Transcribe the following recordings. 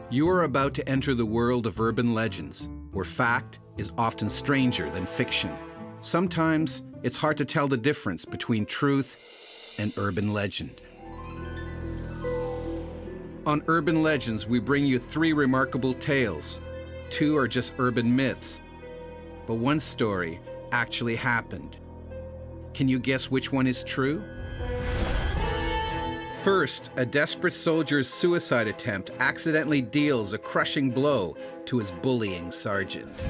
You are about to enter the world of urban legends, where fact is often stranger than fiction. Sometimes it's hard to tell the difference between truth and urban legend. On Urban Legends, we bring you 3 remarkable tales. 2 are just urban myths, but one story actually happened. Can you guess which one is true? First, a desperate soldier's suicide attempt accidentally deals a crushing blow to his bullying sergeant.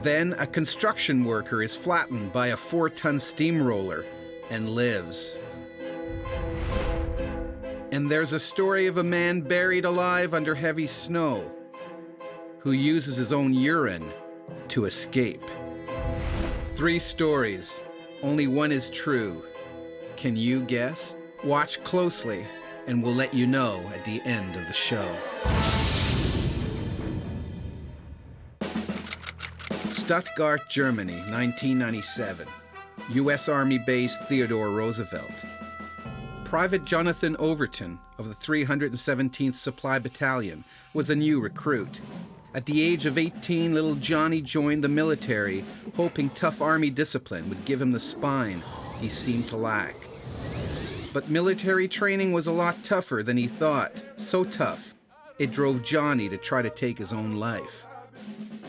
Then, a construction worker is flattened by a 4-ton steamroller and lives. And there's a story of a man buried alive under heavy snow who uses his own urine to escape. 3 stories, only one is true. Can you guess? Watch closely, and we'll let you know at the end of the show. Stuttgart, Germany, 1997. U.S. Army base Theodore Roosevelt. Private Jonathan Overton of the 317th Supply Battalion was a new recruit. At the age of 18, little Johnny joined the military, hoping tough Army discipline would give him the spine he seemed to lack. But military training was a lot tougher than he thought. So tough, it drove Johnny to try to take his own life.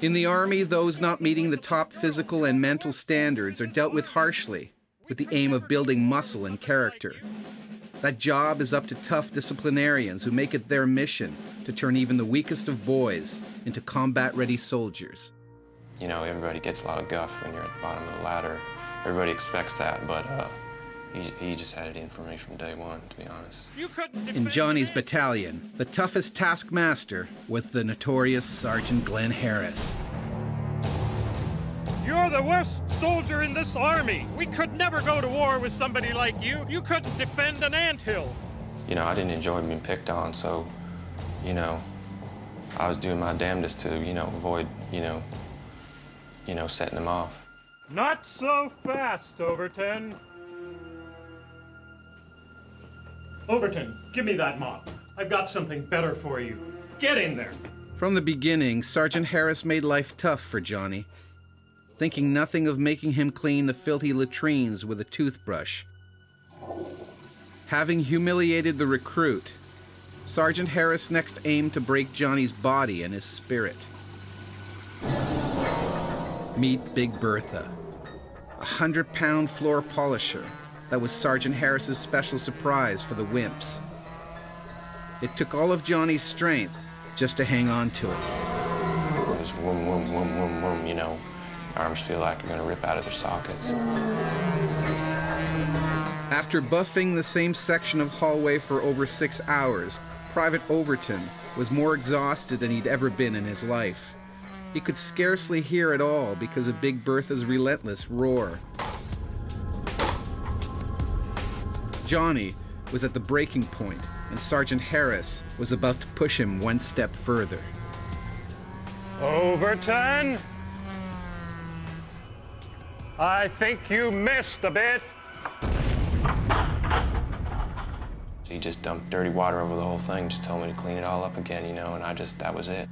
In the Army, those not meeting the top physical and mental standards are dealt with harshly, with the aim of building muscle and character. That job is up to tough disciplinarians who make it their mission to turn even the weakest of boys into combat-ready soldiers. You know, everybody gets a lot of guff when you're at the bottom of the ladder. Everybody expects that, but he just had it in for me from day one, to be honest. In Johnny's battalion, the toughest taskmaster was the notorious Sergeant Glenn Harris. You're the worst soldier in this army. We could never go to war with somebody like you. You couldn't defend an anthill. You know, I didn't enjoy being picked on, so, you know, I was doing my damnedest to, avoid, setting them off. Not so fast, Overton. Overton, give me that mop. I've got something better for you. Get in there. From the beginning, Sergeant Harris made life tough for Johnny, thinking nothing of making him clean the filthy latrines with a toothbrush. Having humiliated the recruit, Sergeant Harris next aimed to break Johnny's body and his spirit. Meet Big Bertha, a 100-pound floor polisher that was Sergeant Harris's special surprise for the wimps. It took all of Johnny's strength just to hang on to it. It was whoom, whoom, whoom, whoom, whoom, Your arms feel like you're gonna rip out of their sockets. After buffing the same section of hallway for over 6 hours, Private Overton was more exhausted than he'd ever been in his life. He could scarcely hear at all because of Big Bertha's relentless roar. Johnny was at the breaking point, and Sergeant Harris was about to push him one step further. Overton? I think you missed a bit. He just dumped dirty water over the whole thing, just told me to clean it all up again, and that was it.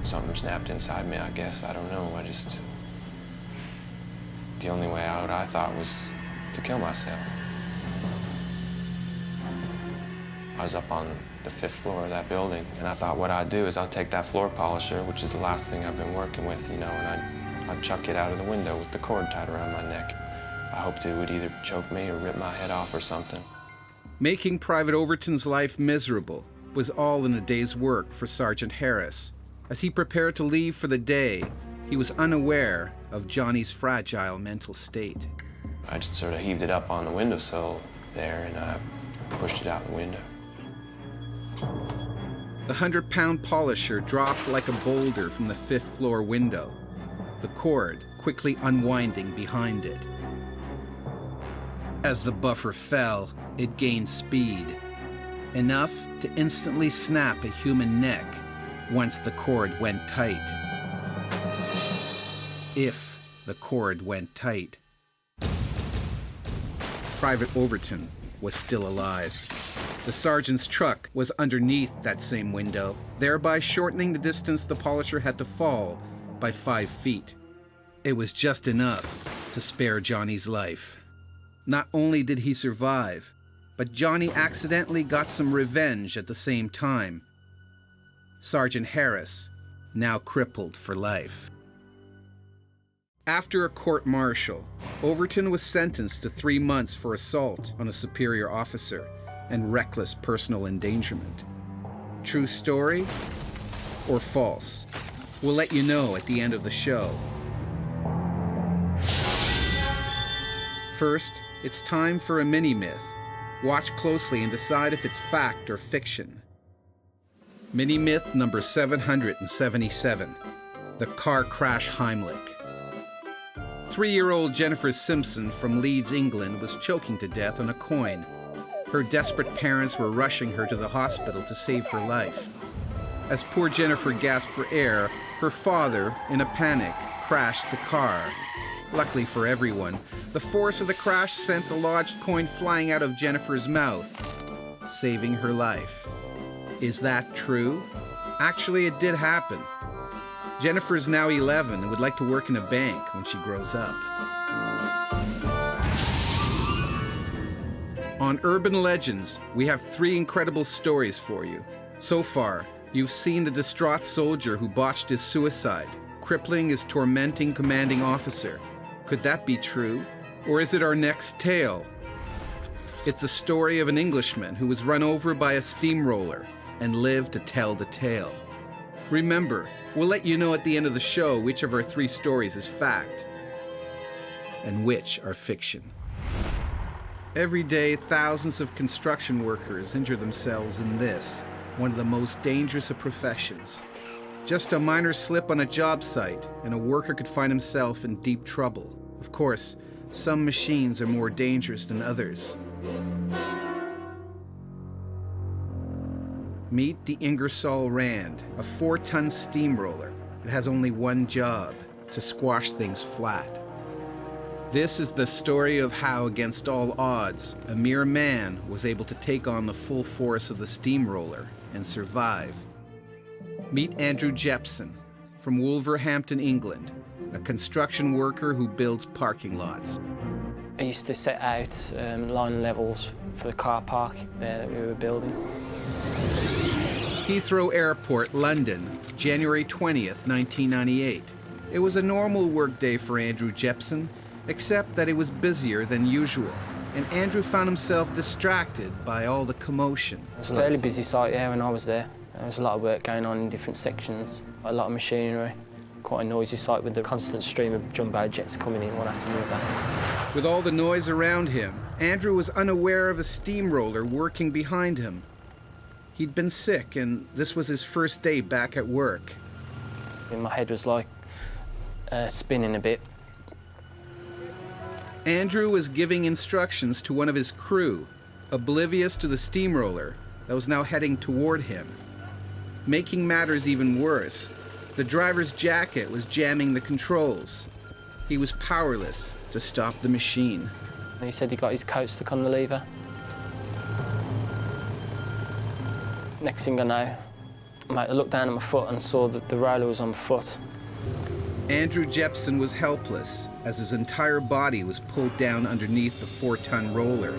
Something snapped inside me, I guess. I don't know. The only way out, I thought, was to kill myself. I was up on the 5th floor of that building, and I thought what I'd do is I'd take that floor polisher, which is the last thing I've been working with, and I'd chuck it out of the window with the cord tied around my neck. I hoped it would either choke me or rip my head off or something. Making Private Overton's life miserable was all in a day's work for Sergeant Harris. As he prepared to leave for the day, he was unaware of Johnny's fragile mental state. I just sort of heaved it up on the windowsill there, and I pushed it out the window. The 100-pound polisher dropped like a boulder from the 5th floor window, the cord quickly unwinding behind it. As the buffer fell, it gained speed, enough to instantly snap a human neck once the cord went tight. If the cord went tight. Private Overton was still alive. The sergeant's truck was underneath that same window, thereby shortening the distance the polisher had to fall by 5 feet. It was just enough to spare Johnny's life. Not only did he survive, but Johnny accidentally got some revenge at the same time. Sergeant Harris, now crippled for life. After a court-martial, Overton was sentenced to 3 months for assault on a superior officer and reckless personal endangerment. True story or false? We'll let you know at the end of the show. First, it's time for a mini-myth. Watch closely and decide if it's fact or fiction. Mini-myth number 777, the car crash Heimlich. 3-year-old Jennifer Simpson from Leeds, England, was choking to death on a coin. Her desperate parents were rushing her to the hospital to save her life. As poor Jennifer gasped for air, her father, in a panic, crashed the car. Luckily for everyone, the force of the crash sent the lodged coin flying out of Jennifer's mouth, saving her life. Is that true? Actually, it did happen. Jennifer's now 11 and would like to work in a bank when she grows up. On Urban Legends, we have 3 incredible stories for you. So far, you've seen the distraught soldier who botched his suicide, crippling his tormenting commanding officer. Could that be true? Or is it our next tale? It's a story of an Englishman who was run over by a steamroller and lived to tell the tale. Remember, we'll let you know at the end of the show which of our 3 stories is fact and which are fiction. Every day, thousands of construction workers injure themselves in this, one of the most dangerous of professions. Just a minor slip on a job site, and a worker could find himself in deep trouble. Of course, some machines are more dangerous than others. Meet the Ingersoll Rand, a 4-ton steamroller. It has only one job, to squash things flat. This is the story of how, against all odds, a mere man was able to take on the full force of the steamroller and survive. Meet Andrew Jepson, from Wolverhampton, England, a construction worker who builds parking lots. I used to set out line levels for the car park there that we were building. Heathrow Airport, London, January 20th, 1998. It was a normal workday for Andrew Jepson, except that it was busier than usual, and Andrew found himself distracted by all the commotion. It was a fairly busy site, yeah, when I was there. There was a lot of work going on in different sections, a lot of machinery. Quite a noisy site with the constant stream of jumbo jets coming in one after another. With all the noise around him, Andrew was unaware of a steamroller working behind him. He'd been sick, and this was his first day back at work. And my head was like spinning a bit. Andrew was giving instructions to one of his crew, oblivious to the steamroller that was now heading toward him. Making matters even worse, the driver's jacket was jamming the controls. He was powerless to stop the machine. He said he got his coat stuck on the lever. Next thing I know, I looked down at my foot and saw that the roller was on my foot. Andrew Jepson was helpless as his entire body was pulled down underneath the 4-ton roller.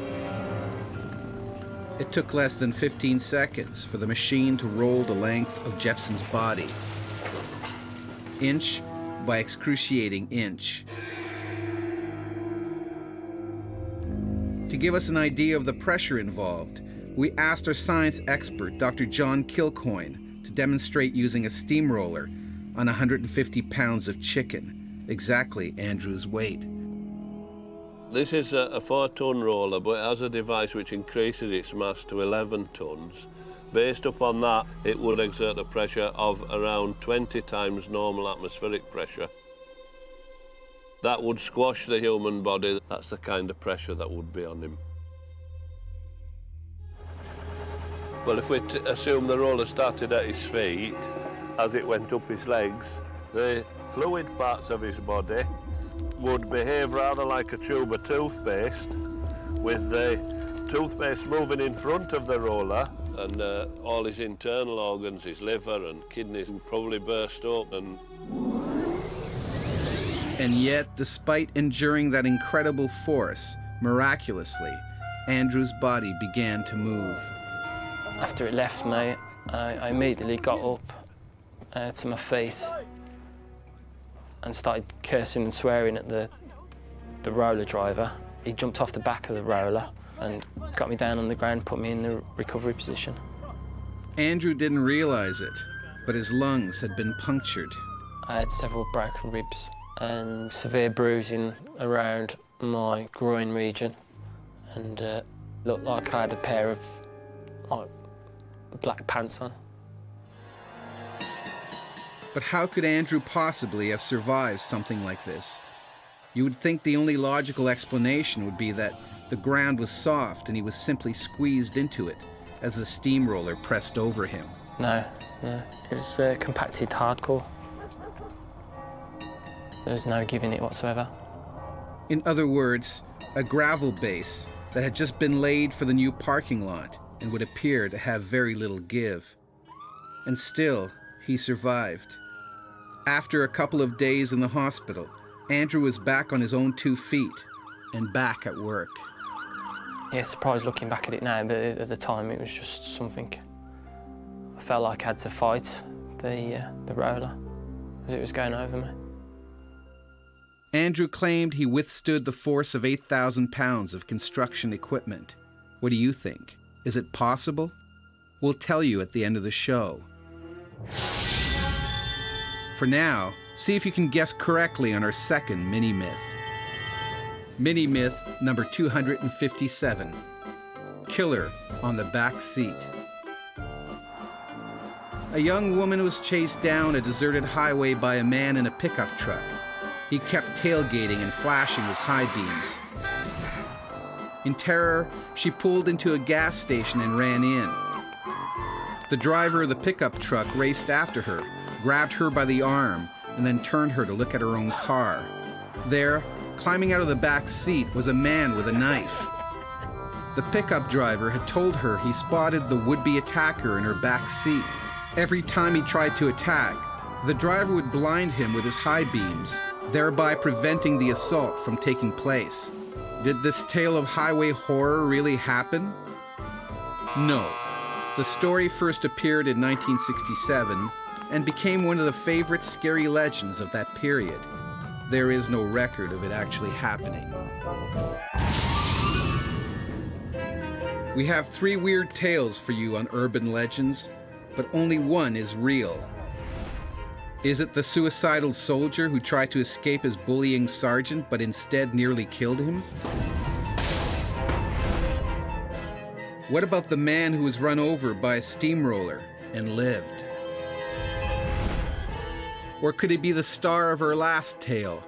It took less than 15 seconds for the machine to roll the length of Jepson's body, inch by excruciating inch. To give us an idea of the pressure involved, we asked our science expert, Dr. John Kilcoyne, to demonstrate using a steamroller on 150 pounds of chicken, exactly Andrew's weight. This is a 4-ton roller, but it has a device which increases its mass to 11 tons. Based upon that, it would exert a pressure of around 20 times normal atmospheric pressure. That would squash the human body. That's the kind of pressure that would be on him. Well, if we assume the roller started at his feet, as it went up his legs, the fluid parts of his body would behave rather like a tube of toothpaste, with the toothpaste moving in front of the roller, and all his internal organs, his liver and kidneys, would probably burst open. And yet, despite enduring that incredible force, miraculously, Andrew's body began to move. After it left me, I immediately got up to my feet and started cursing and swearing at the roller driver. He jumped off the back of the roller and got me down on the ground, put me in the recovery position. Andrew didn't realize it, but his lungs had been punctured. I had several broken ribs and severe bruising around my groin region, and looked like I had a pair of black pants on. But how could Andrew possibly have survived something like this? You would think the only logical explanation would be that the ground was soft and he was simply squeezed into it as the steamroller pressed over him. No. It was compacted hardcore. There was no giving it whatsoever. In other words, a gravel base that had just been laid for the new parking lot and would appear to have very little give. And still, he survived. After a couple of days in the hospital, Andrew was back on his own 2 feet and back at work. Yeah, surprised looking back at it now, but at the time it was just something. I felt like I had to fight the roller as it was going over me. Andrew claimed he withstood the force of 8,000 pounds of construction equipment. What do you think? Is it possible? We'll tell you at the end of the show. For now, see if you can guess correctly on our second mini-myth. Mini-myth number 257. Killer on the back seat. A young woman was chased down a deserted highway by a man in a pickup truck. He kept tailgating and flashing his high beams. In terror, she pulled into a gas station and ran in. The driver of the pickup truck raced after her, grabbed her by the arm, and then turned her to look at her own car. There, climbing out of the back seat, was a man with a knife. The pickup driver had told her he spotted the would-be attacker in her back seat. Every time he tried to attack, the driver would blind him with his high beams, thereby preventing the assault from taking place. Did this tale of highway horror really happen? No. The story first appeared in 1967 and became one of the favorite scary legends of that period. There is no record of it actually happening. We have 3 weird tales for you on urban legends, but only one is real. Is it the suicidal soldier who tried to escape his bullying sergeant but instead nearly killed him? What about the man who was run over by a steamroller and lived? Or could it be the star of our last tale,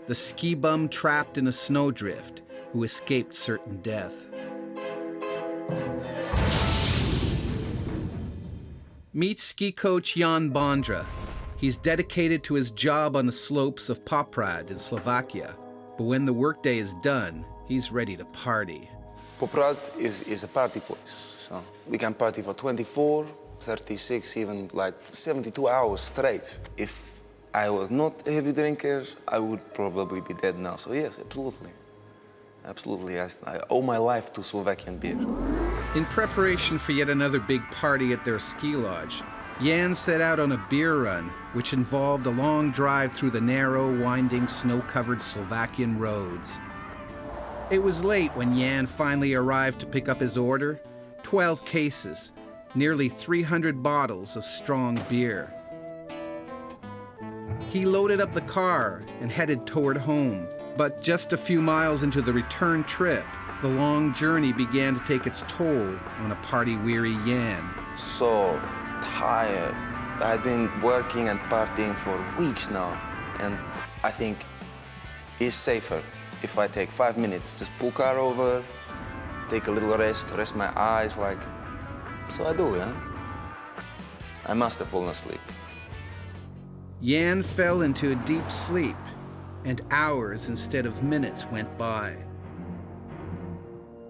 the ski bum trapped in a snowdrift who escaped certain death? Meet ski coach Jan Bondra. He's dedicated to his job on the slopes of Poprad in Slovakia. But when the workday is done, he's ready to party. Poprad is a party place. So we can party for 24, 36, even like 72 hours straight. If I was not a heavy drinker, I would probably be dead now. So yes, absolutely. Absolutely, I owe my life to Slovakian beer. In preparation for yet another big party at their ski lodge, Jan set out on a beer run, which involved a long drive through the narrow, winding, snow-covered Slovakian roads. It was late when Jan finally arrived to pick up his order. 12 cases, nearly 300 bottles of strong beer. He loaded up the car and headed toward home. But just a few miles into the return trip, the long journey began to take its toll on a party-weary Jan. So tired. I've been working and partying for weeks now, and I think it's safer if I take 5 minutes, just pull car over, take a little rest my eyes, like, so I do, yeah? I must have fallen asleep. Jan fell into a deep sleep, and hours instead of minutes went by.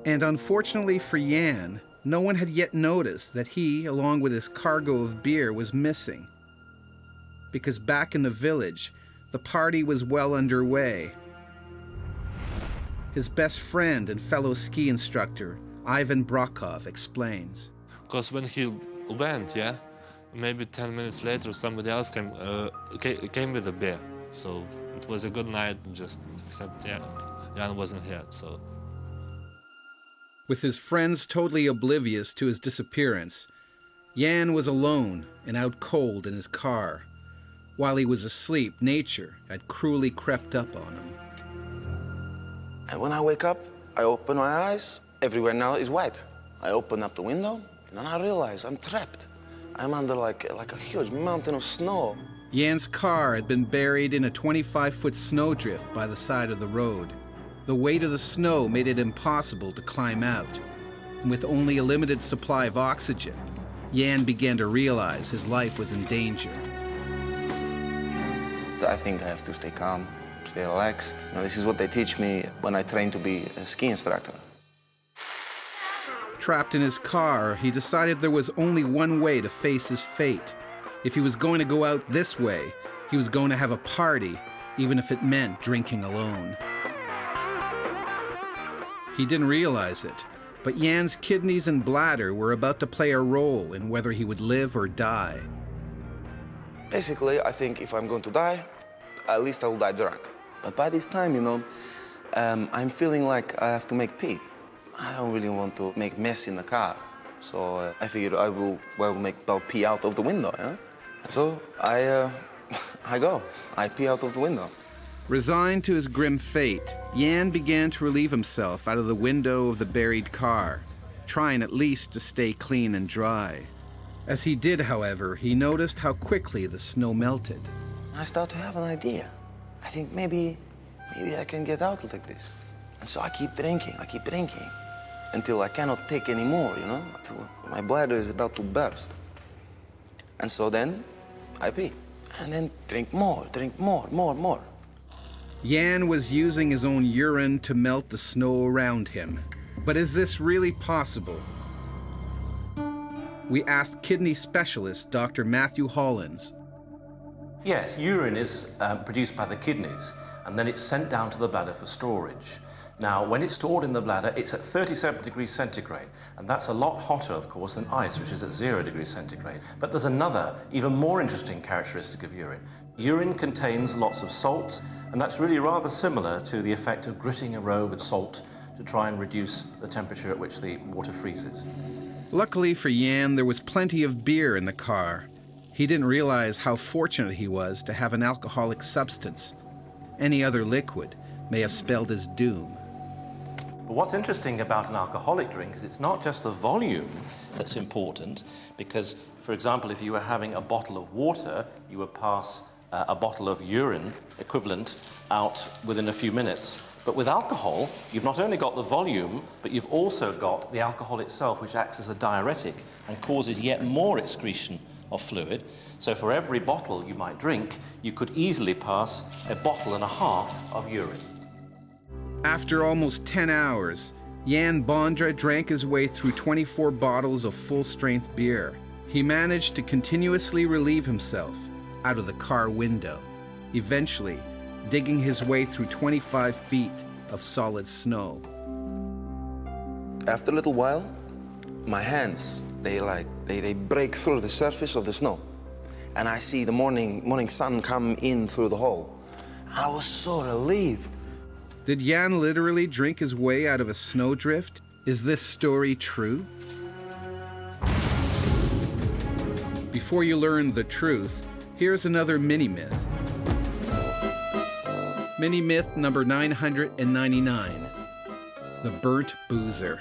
And unfortunately for Jan, no one had yet noticed that he, along with his cargo of beer, was missing. Because back in the village, the party was well underway. His best friend and fellow ski instructor, Ivan Brakov, explains. Because when he went, maybe 10 minutes later, somebody else came with a beer. So it was a good night, just except, Jan wasn't here, so. With his friends totally oblivious to his disappearance, Jan was alone and out cold in his car. While he was asleep, nature had cruelly crept up on him. And when I wake up, I open my eyes, everywhere now is white. I open up the window, and then I realize I'm trapped. I'm under like a huge mountain of snow. Jan's car had been buried in a 25-foot snowdrift by the side of the road. The weight of the snow made it impossible to climb out. And with only a limited supply of oxygen, Jan began to realize his life was in danger. I think I have to stay calm, stay relaxed. This is what they teach me when I train to be a ski instructor. Trapped in his car, he decided there was only one way to face his fate. If he was going to go out this way, he was going to have a party, even if it meant drinking alone. He didn't realize it, but Jan's kidneys and bladder were about to play a role in whether he would live or die. Basically, I think if I'm going to die, at least I will die drunk. But by this time, I'm feeling like I have to make pee. I don't really want to make mess in the car. So I figured I will pee out of the window, So I pee out of the window. Resigned to his grim fate, Jan began to relieve himself out of the window of the buried car, trying at least to stay clean and dry. As he did, however, he noticed how quickly the snow melted. I start to have an idea. I think maybe I can get out like this. And so I keep drinking, until I cannot take any more, until my bladder is about to burst. And so then I pee, and then drink more. Jan was using his own urine to melt the snow around him. But is this really possible? We asked kidney specialist Dr. Matthew Hollins. Yes, urine is produced by the kidneys, and then it's sent down to the bladder for storage. Now, when it's stored in the bladder, it's at 37 degrees centigrade, and that's a lot hotter, of course, than ice, which is at 0 degrees centigrade. But there's another, even more interesting characteristic of urine. Urine contains lots of salts, and that's really rather similar to the effect of gritting a road with salt to try and reduce the temperature at which the water freezes. Luckily for Jan, there was plenty of beer in the car. He didn't realize how fortunate he was to have an alcoholic substance. Any other liquid may have spelled his doom. But what's interesting about an alcoholic drink is it's not just the volume that's important, because, for example, if you were having a bottle of water, you would pass a bottle of urine equivalent out within a few minutes. But with alcohol, you've not only got the volume, but you've also got the alcohol itself, which acts as a diuretic and causes yet more excretion of fluid. So for every bottle you might drink, you could easily pass a bottle and a half of urine. After almost 10 hours, Jan Bondra drank his way through 24 bottles of full-strength beer. He managed to continuously relieve himself out of the car window, eventually digging his way through 25 feet of solid snow. After a little while, my hands, they break through the surface of the snow. And I see the morning sun come in through the hole. I was so relieved. Did Jan literally drink his way out of a snowdrift? Is this story true? Before you learn the truth, here's another mini-myth. Mini-myth number 999, the burnt boozer.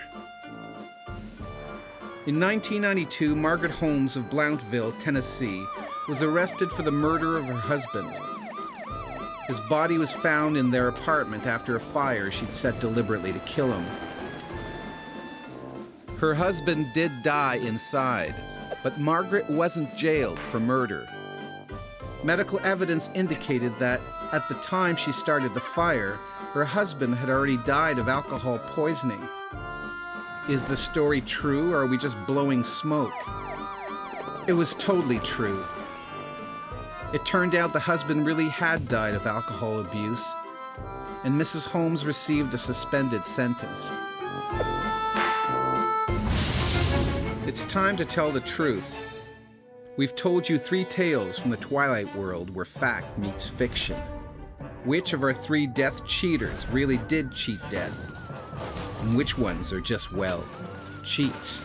In 1992, Margaret Holmes of Blountville, Tennessee, was arrested for the murder of her husband. His body was found in their apartment after a fire she'd set deliberately to kill him. Her husband did die inside, but Margaret wasn't jailed for murder. Medical evidence indicated that at the time she started the fire, her husband had already died of alcohol poisoning. Is the story true, or are we just blowing smoke? It was totally true. It turned out the husband really had died of alcohol abuse, and Mrs. Holmes received a suspended sentence. It's time to tell the truth. We've told you 3 tales from the Twilight world where fact meets fiction. Which of our 3 death cheaters really did cheat death? And which ones are just, well, cheats?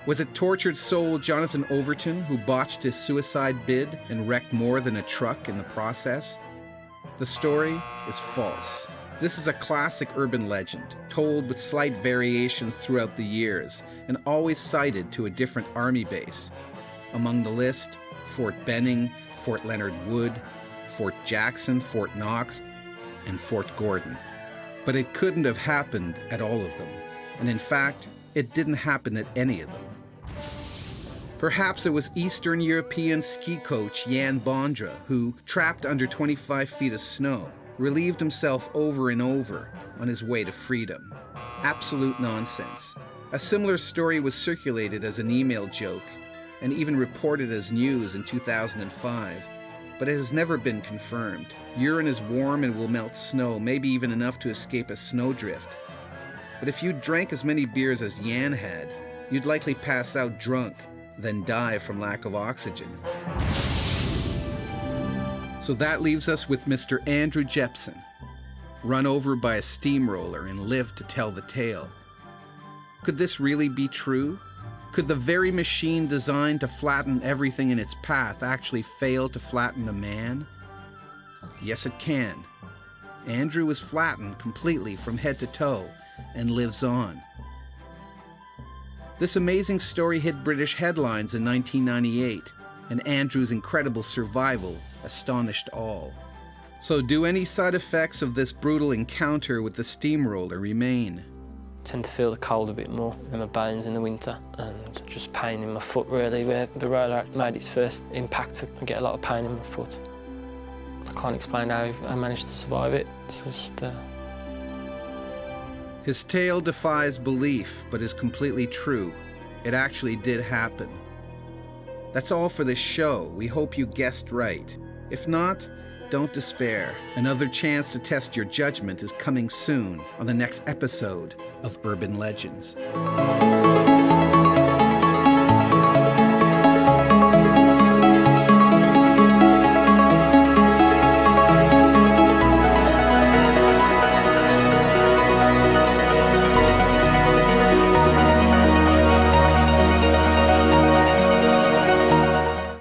Was it tortured soul Jonathan Overton who botched his suicide bid and wrecked more than a truck in the process? The story is false. This is a classic urban legend, told with slight variations throughout the years, and always cited to a different army base. Among the list, Fort Benning, Fort Leonard Wood, Fort Jackson, Fort Knox, and Fort Gordon. But it couldn't have happened at all of them, and in fact, it didn't happen at any of them. Perhaps it was Eastern European ski coach Jan Bondra who, trapped under 25 feet of snow, relieved himself over and over on his way to freedom. Absolute nonsense. A similar story was circulated as an email joke and even reported as news in 2005, but it has never been confirmed. Urine is warm and will melt snow, maybe even enough to escape a snowdrift. But if you drank as many beers as Jan had, you'd likely pass out drunk, then die from lack of oxygen. So that leaves us with Mr. Andrew Jepson, run over by a steamroller and lived to tell the tale. Could this really be true? Could the very machine designed to flatten everything in its path actually fail to flatten a man? Yes, it can. Andrew was flattened completely from head to toe and lives on. This amazing story hit British headlines in 1998, and Andrew's incredible survival astonished all. So do any side effects of this brutal encounter with the steamroller remain? I tend to feel the cold a bit more in my bones in the winter, and just pain in my foot really, where the roller made its first impact. I get a lot of pain in my foot. I can't explain how I managed to survive it. It's just... His tale defies belief, but is completely true. It actually did happen. That's all for this show. We hope you guessed right. If not, don't despair. Another chance to test your judgment is coming soon on the next episode of Urban Legends.